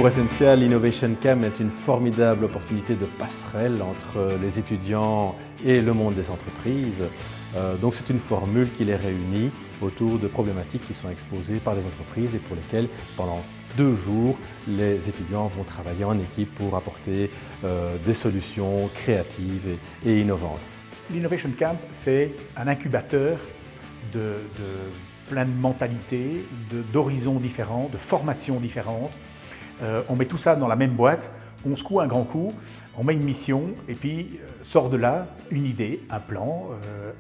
Pour Essentia, l'Innovation Camp est une formidable opportunité de passerelle entre les étudiants et le monde des entreprises. Donc c'est une formule qui les réunit autour de problématiques qui sont exposées par les entreprises et pour lesquelles, pendant 2 jours, les étudiants vont travailler en équipe pour apporter des solutions créatives et innovantes. L'Innovation Camp, c'est un incubateur de plein de mentalités, d'horizons différents, de formations différentes. On met tout ça dans la même boîte, on secoue un grand coup, on met une mission et puis sort de là une idée, un plan,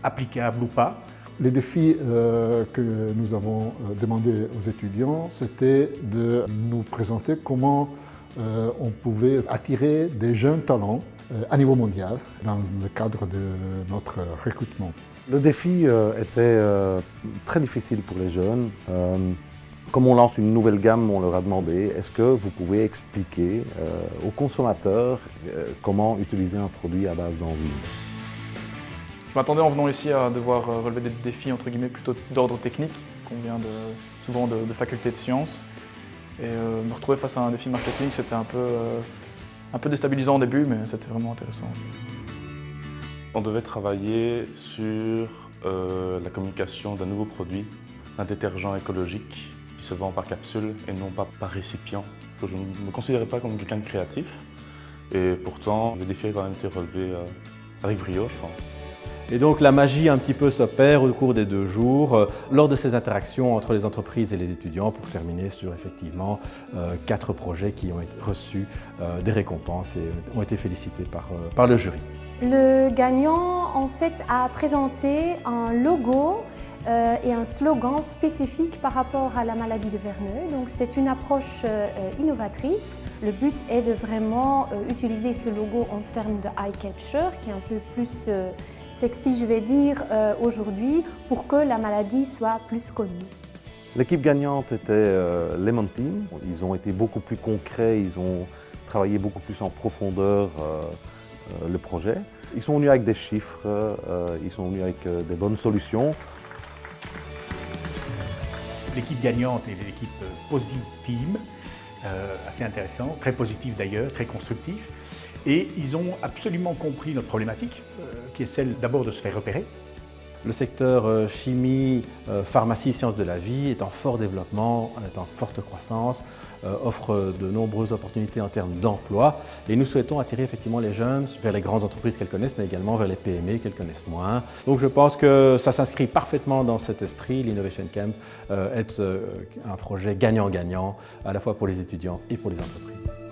applicable ou pas. Les défis que nous avons demandé aux étudiants, c'était de nous présenter comment on pouvait attirer des jeunes talents à niveau mondial dans le cadre de notre recrutement. Le défi était très difficile pour les jeunes. Comme on lance une nouvelle gamme, on leur a demandé est-ce que vous pouvez expliquer aux consommateurs comment utiliser un produit à base d'enzymes. Je m'attendais en venant ici à devoir relever des défis entre guillemets plutôt d'ordre technique, qu'on vient souvent de facultés de sciences. Et me retrouver face à un défi marketing, c'était un peu déstabilisant au début, mais c'était vraiment intéressant. On devait travailler sur la communication d'un nouveau produit, un détergent écologique qui se vend par capsule et non pas par récipient. Je ne me considérais pas comme quelqu'un de créatif et pourtant le défi a quand même été relevé avec brio, je pense. Et donc la magie un petit peu s'opère au cours des 2 jours lors de ces interactions entre les entreprises et les étudiants pour terminer sur effectivement 4 projets qui ont reçu des récompenses et ont été félicités par le jury. Le gagnant en fait a présenté un logo et un slogan spécifique par rapport à la maladie de Verneuil. Donc c'est une approche innovatrice. Le but est de vraiment utiliser ce logo en termes de eye catcher qui est un peu plus sexy, je vais dire, aujourd'hui, pour que la maladie soit plus connue. L'équipe gagnante était Lemon Team. Ils ont été beaucoup plus concrets, ils ont travaillé beaucoup plus en profondeur le projet. Ils sont venus avec des chiffres, ils sont venus avec des bonnes solutions. L'équipe gagnante est l'équipe Posi-Team, assez intéressant, très positif d'ailleurs, très constructif. Et ils ont absolument compris notre problématique, qui est celle d'abord de se faire repérer. Le secteur chimie, pharmacie, sciences de la vie est en fort développement, est en forte croissance, offre de nombreuses opportunités en termes d'emploi et nous souhaitons attirer effectivement les jeunes vers les grandes entreprises qu'elles connaissent mais également vers les PME qu'elles connaissent moins. Donc je pense que ça s'inscrit parfaitement dans cet esprit. L'Innovation Camp est un projet gagnant-gagnant à la fois pour les étudiants et pour les entreprises.